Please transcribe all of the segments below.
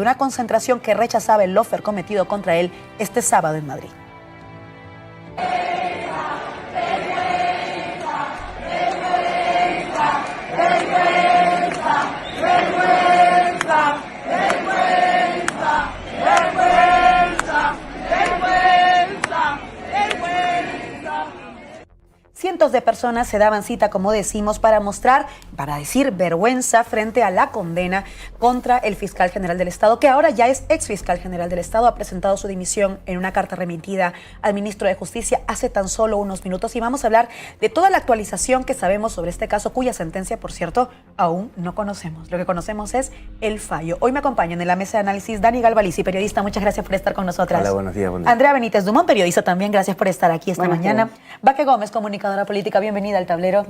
una concentración que rechazaba el lawfare cometido contra él este sábado en Madrid. Cientos de personas se daban cita, como decimos, para decir vergüenza frente a la condena contra el fiscal general del Estado, que ahora ya es ex fiscal general del Estado. Ha presentado su dimisión en una carta remitida al ministro de Justicia hace tan solo unos minutos. Y vamos a hablar de toda la actualización que sabemos sobre este caso, cuya sentencia, por cierto, aún no conocemos. Lo que conocemos es el fallo. Hoy me acompañan en la mesa de análisis Dani Galvalici, periodista. Muchas gracias por estar con nosotras. Hola, buenos días. Buen día. Andrea Benítez Dumont, periodista también. Gracias por estar aquí esta mañana. Baque Gómez, comunicadora política, bienvenida al tablero.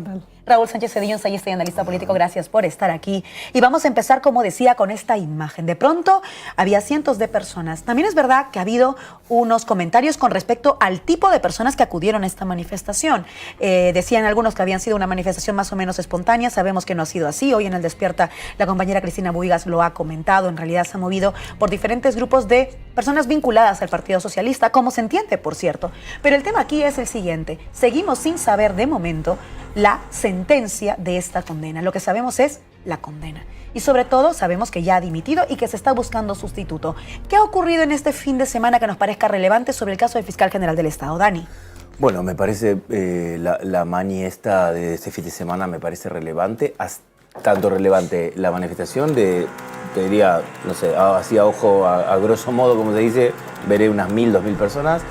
Raúl Sánchez Cedillo, ensayista y analista político, gracias por estar aquí. Y vamos a empezar, como decía, con esta imagen. De pronto había cientos de personas. También es verdad que ha habido unos comentarios con respecto al tipo de personas que acudieron a esta manifestación. Decían algunos que habían sido una manifestación más o menos espontánea. Sabemos que no ha sido así. Hoy en el Despierta la compañera Cristina Buigas lo ha comentado. En realidad se ha movido por diferentes grupos de personas vinculadas al Partido Socialista, como se entiende, por cierto. Pero el tema aquí es el siguiente. Seguimos sin saber de momento la sentencia de esta condena. Lo que sabemos es la condena. Y sobre todo sabemos que ya ha dimitido y que se está buscando sustituto. ¿Qué ha ocurrido en este fin de semana que nos parezca relevante sobre el caso del fiscal general del Estado? Dani. Bueno, me parece la mani esta de este fin de semana me parece relevante. Tanto relevante la manifestación de, te diría, no sé, así a ojo, a grosso modo, como se dice, veré unas 1000, 2000 personas,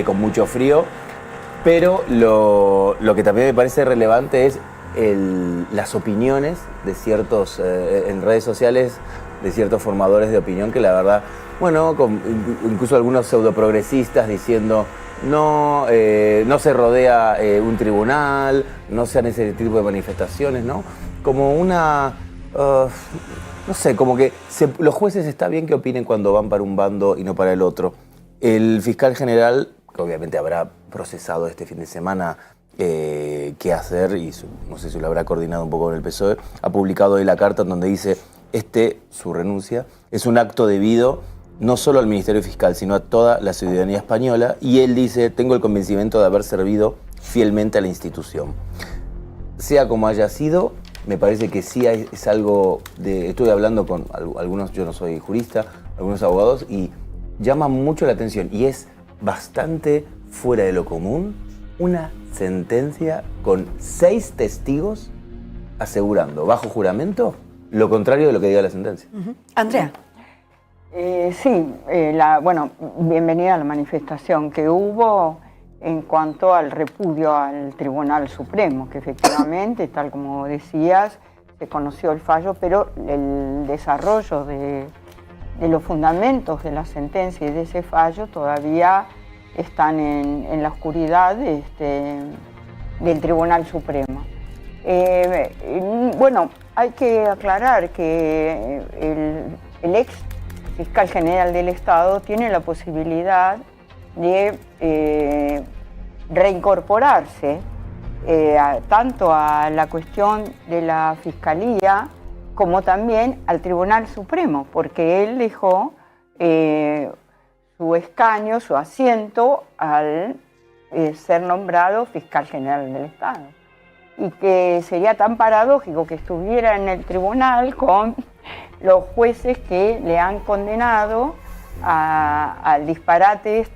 con mucho frío. Pero lo que también me parece relevante es las opiniones de ciertos, en redes sociales, de ciertos formadores de opinión que la verdad, bueno, incluso algunos pseudoprogresistas diciendo no se rodea un tribunal, no sean ese tipo de manifestaciones, ¿no? Como una, no sé, como que los jueces está bien que opinen cuando van para un bando y no para el otro. El fiscal general, que obviamente habrá procesado este fin de semana qué hacer, y no sé si lo habrá coordinado un poco con el PSOE, ha publicado hoy la carta en donde dice su renuncia es un acto debido no solo al Ministerio Fiscal, sino a toda la ciudadanía española, y él dice, tengo el convencimiento de haber servido fielmente a la institución. Sea como haya sido, me parece que sí es algo de... Estuve hablando con algunos, yo no soy jurista, algunos abogados, y llama mucho la atención, y es bastante fuera de lo común, una sentencia con 6 testigos asegurando, bajo juramento, lo contrario de lo que diga la sentencia. Andrea. Sí, bueno, bienvenida a la manifestación que hubo en cuanto al repudio al Tribunal Supremo, que efectivamente, tal como decías, se conoció el fallo, pero el desarrollo de los fundamentos de la sentencia y de ese fallo todavía están en la oscuridad del Tribunal Supremo. Bueno, hay que aclarar que el ex fiscal general del Estado tiene la posibilidad de reincorporarse tanto a la cuestión de la Fiscalía como también al Tribunal Supremo, porque él dejó su escaño, su asiento al ser nombrado fiscal general del Estado. Y que sería tan paradójico que estuviera en el tribunal con los jueces que le han condenado al disparate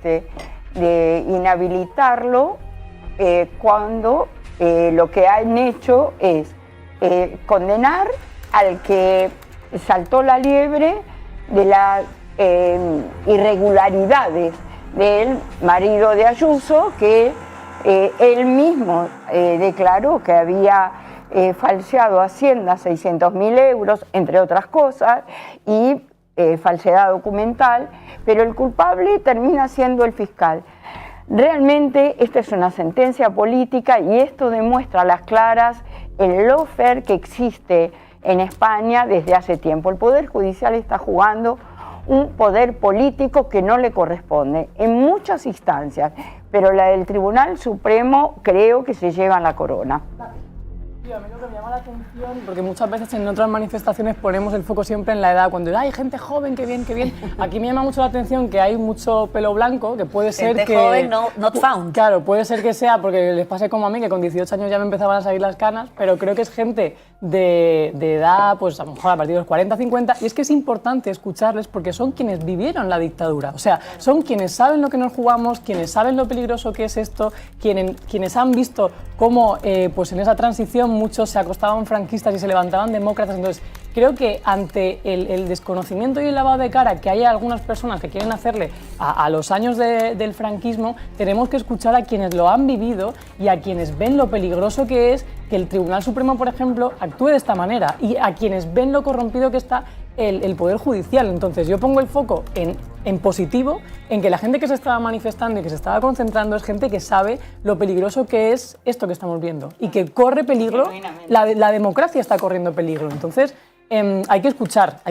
de inhabilitarlo cuando lo que han hecho es condenar al que saltó la liebre de las irregularidades del marido de Ayuso, que él mismo declaró que había falseado Hacienda 600.000 euros, entre otras cosas, y falsedad documental, pero el culpable termina siendo el fiscal. Realmente esta es una sentencia política y esto demuestra a las claras el lawfare que existe en España desde hace tiempo. El Poder Judicial está jugando un poder político que no le corresponde en muchas instancias, pero la del Tribunal Supremo creo que se lleva la corona. Sí, a mí lo que me llama la atención, porque muchas veces en otras manifestaciones ponemos el foco siempre en la edad, cuando hay gente joven, qué bien, qué bien. Aquí me llama mucho la atención que hay mucho pelo blanco, que puede ser gente que... joven, no, not found. Claro, puede ser que sea porque les pase como a mí, que con 18 años ya me empezaban a salir las canas, pero creo que es gente de edad, pues a lo mejor a partir de los 40, 50, y es que es importante escucharles porque son quienes vivieron la dictadura, o sea, son quienes saben lo que nos jugamos, quienes saben lo peligroso que es esto, quienes han visto cómo pues en esa transición muchos se acostaban franquistas y se levantaban demócratas. Entonces creo que ante el desconocimiento y el lavado de cara que hay algunas personas que quieren hacerle a los años del franquismo, tenemos que escuchar a quienes lo han vivido y a quienes ven lo peligroso que es que el Tribunal Supremo, por ejemplo, actúe de esta manera, y a quienes ven lo corrompido que está el Poder Judicial. Entonces yo pongo el foco en positivo, en que la gente que se estaba manifestando y que se estaba concentrando es gente que sabe lo peligroso que es esto que estamos viendo y que corre peligro, la democracia está corriendo peligro. Entonces hay que escuchar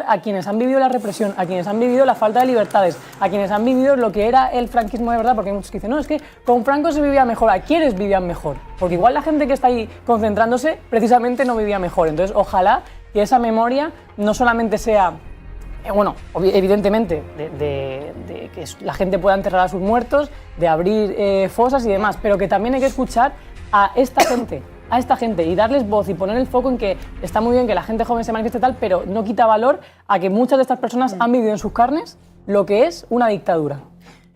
a quienes han vivido la represión, a quienes han vivido la falta de libertades, a quienes han vivido lo que era el franquismo de verdad, porque hay muchos que dicen, no, es que con Franco se vivía mejor. ¿A quiénes vivían mejor? Porque igual la gente que está ahí concentrándose precisamente no vivía mejor. Entonces ojalá que esa memoria no solamente sea, bueno, evidentemente, de que la gente pueda enterrar a sus muertos, de abrir fosas y demás, pero que también hay que escuchar a esta gente y darles voz y poner el foco en que está muy bien que la gente joven se manifieste tal, pero no quita valor a que muchas de estas personas han vivido en sus carnes lo que es una dictadura.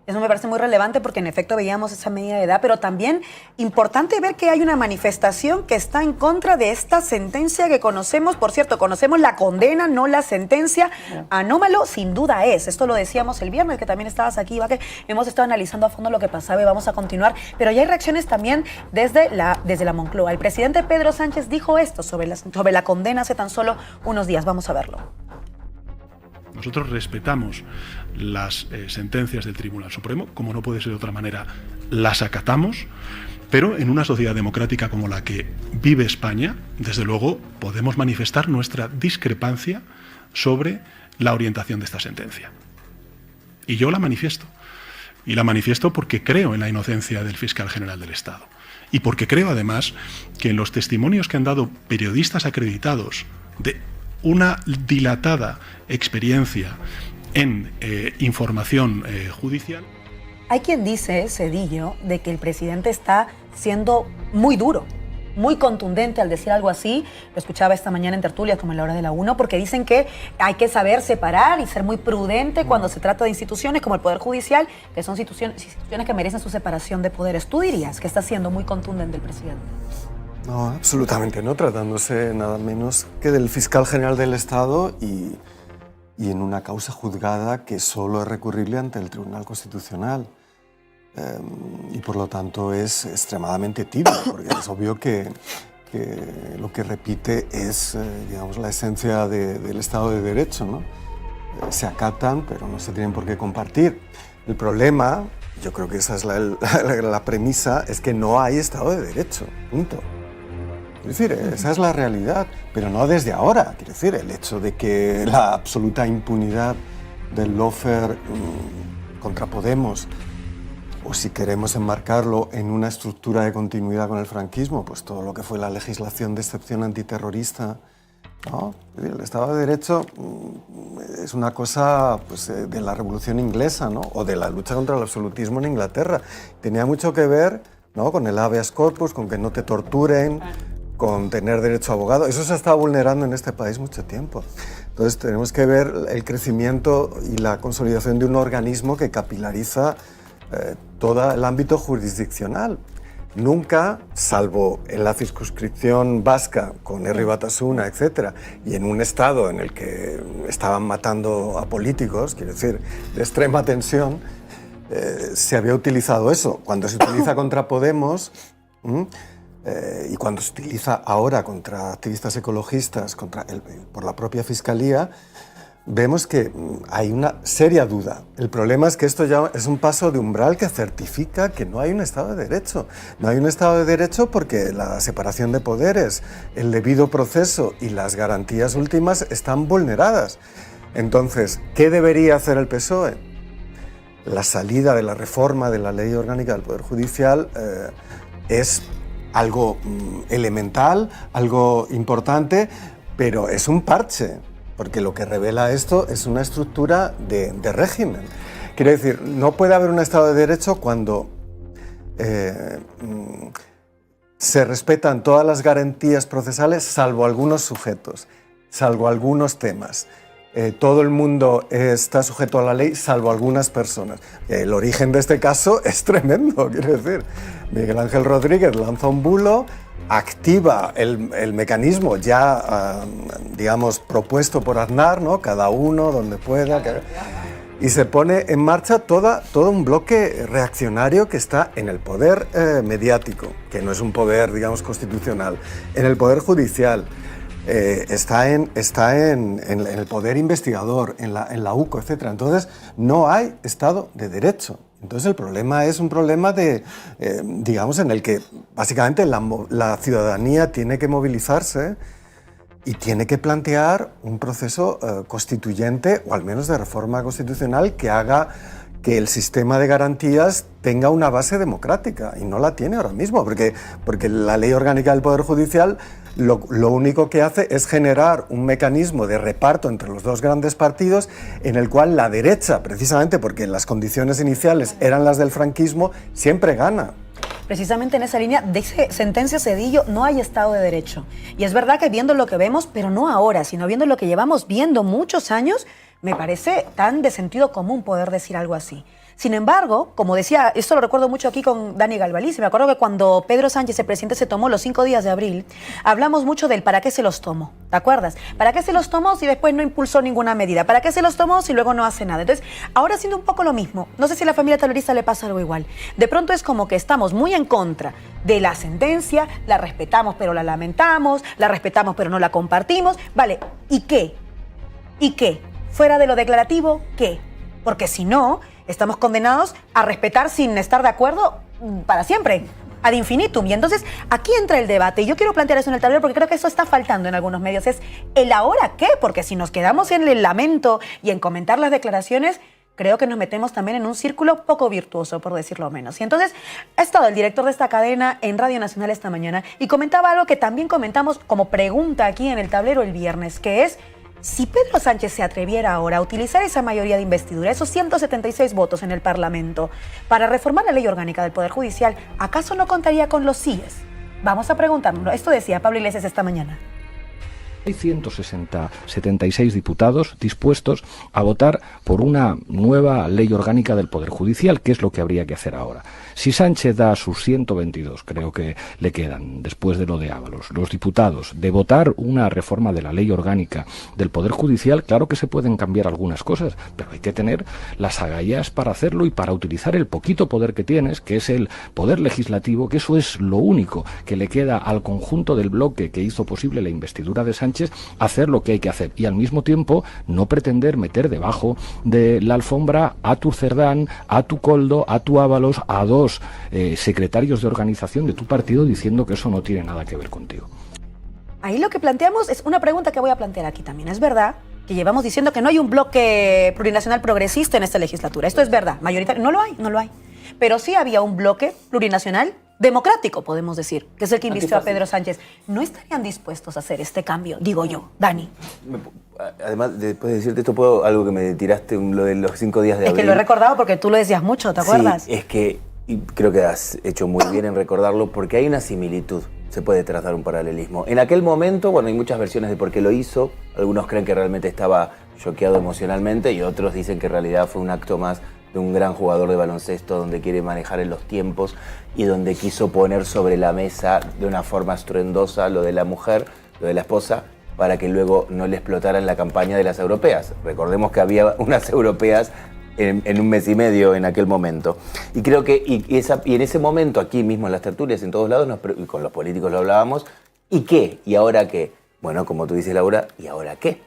Eso me parece muy relevante porque en efecto veíamos esa medida de edad, pero también importante ver que hay una manifestación que está en contra de esta sentencia que conocemos. Por cierto, conocemos la condena, no la sentencia. Anómalo sin duda es. Esto lo decíamos el viernes, que también estabas aquí, Iván, que hemos estado analizando a fondo lo que pasaba y vamos a continuar. Pero ya hay reacciones también desde la Moncloa. El presidente Pedro Sánchez dijo esto sobre la condena hace tan solo unos días. Vamos a verlo. Nosotros respetamos las sentencias del Tribunal Supremo, como no puede ser de otra manera, las acatamos, pero en una sociedad democrática como la que vive España, desde luego podemos manifestar nuestra discrepancia sobre la orientación de esta sentencia. Y yo la manifiesto. Y la manifiesto porque creo en la inocencia del fiscal general del Estado. Y porque creo, además, que en los testimonios que han dado periodistas acreditados de una dilatada experiencia en información judicial. Hay quien dice, Zedillo, de que el presidente está siendo muy duro, muy contundente al decir algo así. Lo escuchaba esta mañana en tertulias como en la hora de la 1, porque dicen que hay que saber separar y ser muy prudente cuando se trata de instituciones como el Poder Judicial, que son instituciones que merecen su separación de poderes. ¿Tú dirías que está siendo muy contundente el presidente? No, absolutamente no, tratándose nada menos que del fiscal general del Estado y en una causa juzgada que solo es recurrible ante el Tribunal Constitucional. Y por lo tanto es extremadamente tibio, porque es obvio que lo que repite es, digamos, la esencia del Estado de Derecho, ¿no? Se acatan, pero no se tienen por qué compartir. El problema, yo creo que esa es la premisa, es que no hay Estado de Derecho, punto. Es decir, esa es la realidad, pero no desde ahora. Quiero decir, el hecho de que la absoluta impunidad del lawfare contra Podemos, o si queremos enmarcarlo en una estructura de continuidad con el franquismo, pues todo lo que fue la legislación de excepción antiterrorista, ¿no? El Estado de Derecho es una cosa, pues, de la Revolución Inglesa, ¿no? O de la lucha contra el absolutismo en Inglaterra. Tenía mucho que ver, ¿no?, con el habeas corpus, con que no te torturen, con tener derecho a abogado. Eso se ha estado vulnerando en este país mucho tiempo. Entonces tenemos que ver el crecimiento y la consolidación de un organismo que capilariza todo el ámbito jurisdiccional. Nunca, salvo en la circunscripción vasca, con Herri Batasuna, etc., y en un estado en el que estaban matando a políticos, quiero decir, de extrema tensión, se había utilizado eso. Cuando se utiliza contra Podemos, y cuando se utiliza ahora contra activistas ecologistas, por la propia Fiscalía, vemos que hay una seria duda. El problema es que esto ya es un paso de umbral que certifica que no hay un Estado de Derecho. No hay un Estado de Derecho porque la separación de poderes, el debido proceso y las garantías últimas están vulneradas. Entonces, ¿qué debería hacer el PSOE? La salida de la reforma de la Ley Orgánica del Poder Judicial es algo elemental, algo importante, pero es un parche, porque lo que revela esto es una estructura de régimen. Quiero decir, no puede haber un Estado de Derecho cuando se respetan todas las garantías procesales, salvo algunos sujetos, salvo algunos temas. Todo el mundo está sujeto a la ley, salvo algunas personas. El origen de este caso es tremendo, quiero decir. Miguel Ángel Rodríguez lanza un bulo, activa el mecanismo ya, digamos, propuesto por Aznar, ¿no? Cada uno donde pueda. Y se pone en marcha todo un bloque reaccionario que está en el poder mediático, que no es un poder, digamos, constitucional, en el poder judicial. Está en el poder investigador, en la UCO, etc. Entonces, no hay Estado de Derecho. Entonces, el problema es un problema digamos, en el que básicamente la ciudadanía tiene que movilizarse y tiene que plantear un proceso constituyente, o al menos de reforma constitucional, que haga que el sistema de garantías tenga una base democrática, y no la tiene ahora mismo, porque la Ley Orgánica del Poder Judicial lo único que hace es generar un mecanismo de reparto entre los dos grandes partidos en el cual la derecha, precisamente porque las condiciones iniciales eran las del franquismo, siempre gana. Precisamente en esa línea, dice sentencia Zedillo, no hay Estado de Derecho. Y es verdad que viendo lo que vemos, pero no ahora, sino viendo lo que llevamos viendo muchos años, me parece tan de sentido común poder decir algo así. Sin embargo, como decía, esto lo recuerdo mucho aquí con Dani Galvaliz, me acuerdo que cuando Pedro Sánchez, el presidente, se tomó los 5 días de abril, hablamos mucho del para qué se los tomó, ¿te acuerdas? ¿Para qué se los tomó si después no impulsó ninguna medida? ¿Para qué se los tomó si luego no hace nada? Entonces, ahora haciendo un poco lo mismo, no sé si a la familia tablerista le pasa algo igual. De pronto es como que estamos muy en contra de la sentencia, la respetamos pero la lamentamos, la respetamos pero no la compartimos, vale, ¿y qué? ¿Y qué? Fuera de lo declarativo, ¿qué? Porque si no, estamos condenados a respetar sin estar de acuerdo para siempre, ad infinitum. Y entonces aquí entra el debate. Y yo quiero plantear eso en el tablero porque creo que eso está faltando en algunos medios. Es el ahora qué, porque si nos quedamos en el lamento y en comentar las declaraciones, creo que nos metemos también en un círculo poco virtuoso, por decirlo menos. Y entonces ha estado el director de esta cadena en Radio Nacional esta mañana y comentaba algo que también comentamos como pregunta aquí en el tablero el viernes, que es: si Pedro Sánchez se atreviera ahora a utilizar esa mayoría de investidura, esos 176 votos en el Parlamento, para reformar la ley orgánica del Poder Judicial, ¿acaso no contaría con los síes? Vamos a preguntarnos. Esto decía Pablo Iglesias esta mañana. Hay 176 diputados dispuestos a votar por una nueva ley orgánica del Poder Judicial, que es lo que habría que hacer ahora. Si Sánchez da sus 122, creo que le quedan, después de lo de Ábalos, los diputados, de votar una reforma de la ley orgánica del Poder Judicial, claro que se pueden cambiar algunas cosas, pero hay que tener las agallas para hacerlo y para utilizar el poquito poder que tienes, que es el poder legislativo, que eso es lo único que le queda al conjunto del bloque que hizo posible la investidura de Sánchez, hacer lo que hay que hacer y al mismo tiempo no pretender meter debajo de la alfombra a tu Cerdán, a tu Koldo, a tu Ábalos, a dos secretarios de organización de tu partido diciendo que eso no tiene nada que ver contigo. Ahí lo que planteamos es una pregunta que voy a plantear aquí también. Es verdad que llevamos diciendo que no hay un bloque plurinacional progresista en esta legislatura. Esto es verdad, mayoritario. No lo hay. Pero sí había un bloque plurinacional democrático, podemos decir, que es el que invistió a Pedro Sánchez. ¿No estarían dispuestos a hacer este cambio? Digo yo, Dani. Además, después de decirte esto, puedo algo que me tiraste, lo de los 5 días de abril. Es que lo he recordado porque tú lo decías mucho, ¿te acuerdas? Sí, es que y creo que has hecho muy bien en recordarlo, porque hay una similitud. Se puede trazar un paralelismo. En aquel momento, bueno, hay muchas versiones de por qué lo hizo. Algunos creen que realmente estaba choqueado emocionalmente y otros dicen que en realidad fue un acto más de un gran jugador de baloncesto donde quiere manejar en los tiempos y donde quiso poner sobre la mesa de una forma estruendosa lo de la mujer, lo de la esposa, para que luego no le explotara en la campaña de las europeas. Recordemos que había unas europeas en un mes y medio en aquel momento. Y creo que y en ese momento, aquí mismo en las tertulias, en todos lados, con los políticos lo hablábamos, ¿y qué? ¿Y ahora qué? Bueno, como tú dices, Laura, ¿y ahora qué?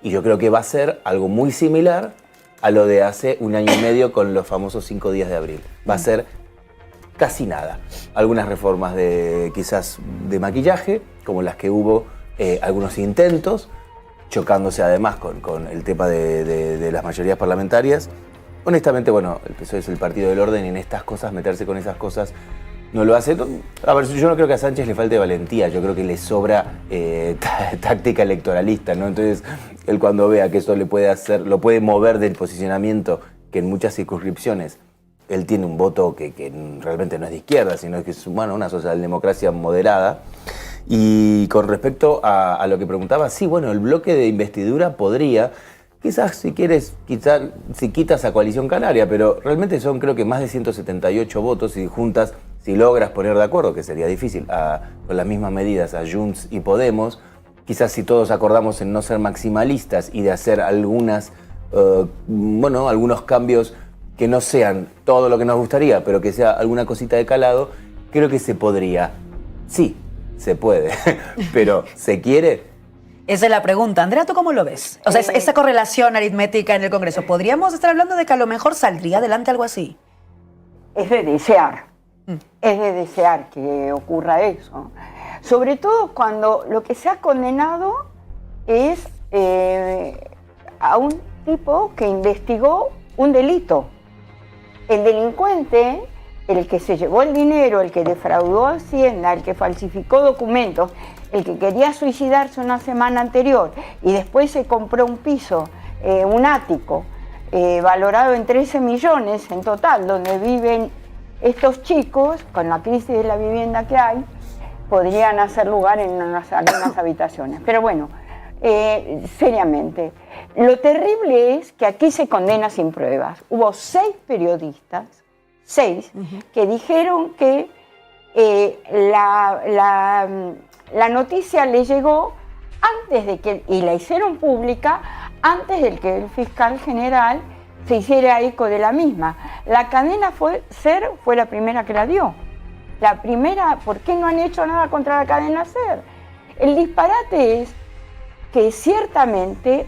Y yo creo que va a ser algo muy similar a lo de hace un año y medio con los famosos 5 días de abril. Va a ser casi nada. Algunas reformas quizás de maquillaje, como las que hubo, algunos intentos, chocándose además con el tema de las mayorías parlamentarias. Honestamente, bueno, el PSOE es el partido del orden y en estas cosas, meterse con esas cosas no lo hace. A ver, yo no creo que a Sánchez le falte valentía, yo creo que le sobra táctica electoralista, ¿no? Entonces, él cuando vea que esto le puede hacer, lo puede mover del posicionamiento que en muchas circunscripciones él tiene un voto que realmente no es de izquierda, sino que es una socialdemocracia moderada. Y con respecto a lo que preguntaba, sí, bueno, el bloque de investidura podría, quizás si quieres, si quitas a Coalición Canaria, pero realmente son creo que más de 178 votos y juntas, si logras poner de acuerdo, que sería difícil, con las mismas medidas a Junts y Podemos, quizás si todos acordamos en no ser maximalistas y de hacer algunos cambios que no sean todo lo que nos gustaría, pero que sea alguna cosita de calado, creo que se podría. Sí, se puede, pero ¿se quiere? Esa es la pregunta. Andrea, ¿tú cómo lo ves? O sea, esa correlación aritmética en el Congreso, ¿podríamos estar hablando de que a lo mejor saldría adelante algo así? Es de desear, es de desear que ocurra eso. Sobre todo cuando lo que se ha condenado es a un tipo que investigó un delito. El delincuente, el que se llevó el dinero, el que defraudó a Hacienda, el que falsificó documentos, el que quería suicidarse una semana anterior y después se compró un piso, un ático, valorado en 13 millones en total, donde viven estos chicos, con la crisis de la vivienda que hay, podrían hacer lugar en algunas habitaciones. Pero bueno, seriamente, lo terrible es que aquí se condena sin pruebas. Hubo 6 periodistas, 6, que dijeron que la noticia le llegó antes de que, y la hicieron pública, antes de que el fiscal general se hiciera eco de la misma. La cadena SER fue la primera que la dio. La primera, ¿por qué no han hecho nada contra la cadena SER? El disparate es que ciertamente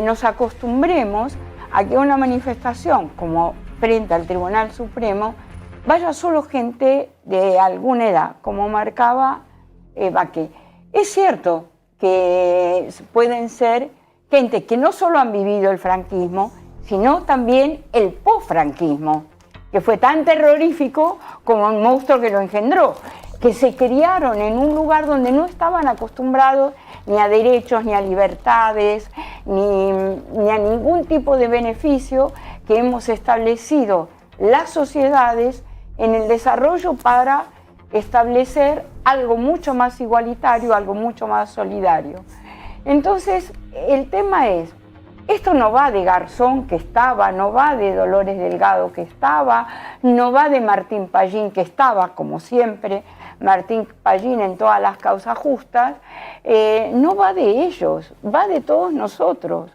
nos acostumbremos a que una manifestación como frente al Tribunal Supremo vaya solo gente de alguna edad, como marcaba Baqué. Es cierto que pueden ser gente que no solo han vivido el franquismo, sino también el posfranquismo, que fue tan terrorífico como el monstruo que lo engendró, que se criaron en un lugar donde no estaban acostumbrados ni a derechos, ni a libertades, ni a ningún tipo de beneficio que hemos establecido las sociedades en el desarrollo para establecer algo mucho más igualitario, algo mucho más solidario. Entonces, el tema es, esto no va de Garzón, que estaba, no va de Dolores Delgado, que estaba, no va de Martín Pallín, que estaba, como siempre, Martín Pallín en todas las causas justas, no va de ellos, va de todos nosotros.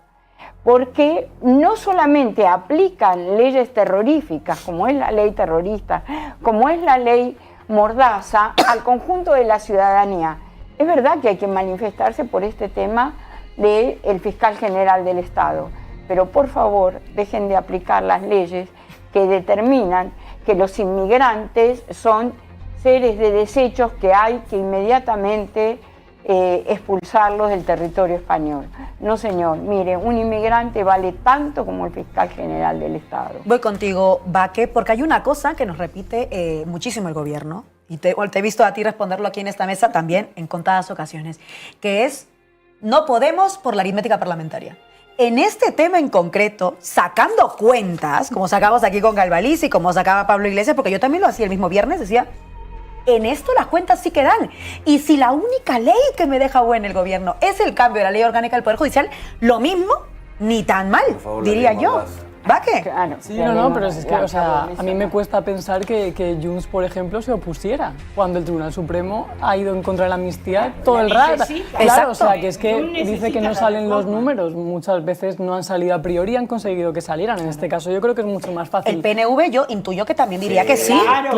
Porque no solamente aplican leyes terroríficas, como es la ley terrorista, como es la ley Mordaza, al conjunto de la ciudadanía. Es verdad que hay que manifestarse por este tema del fiscal general del Estado, pero por favor dejen de aplicar las leyes que determinan que los inmigrantes son seres de desechos que hay que inmediatamente expulsarlos del territorio español. No, señor, mire, un inmigrante vale tanto como el fiscal general del Estado. Voy contigo, Baqué, porque hay una cosa que nos repite muchísimo el gobierno, y te he visto a ti responderlo aquí en esta mesa también en contadas ocasiones, que es: no podemos por la aritmética parlamentaria. En este tema en concreto, sacando cuentas, como sacamos aquí con Galvaliz y como sacaba Pablo Iglesias, porque yo también lo hacía el mismo viernes, decía, en esto las cuentas sí que dan. Y si la única ley que me deja buena el gobierno es el cambio de la ley orgánica del Poder Judicial, lo mismo, ni tan mal, diría yo. ¿Baqué? Claro, sí, no, pero es que, o sea, a mí me cuesta pensar que Junts, por ejemplo, se opusiera cuando el Tribunal Supremo ha ido en contra de la amnistía todo el rato. Claro, o sea, que es que dice que no salen los números, muchas veces no han salido a priori y han conseguido que salieran. En este caso yo creo que es mucho más fácil. El PNV yo intuyo que también diría que sí. Claro.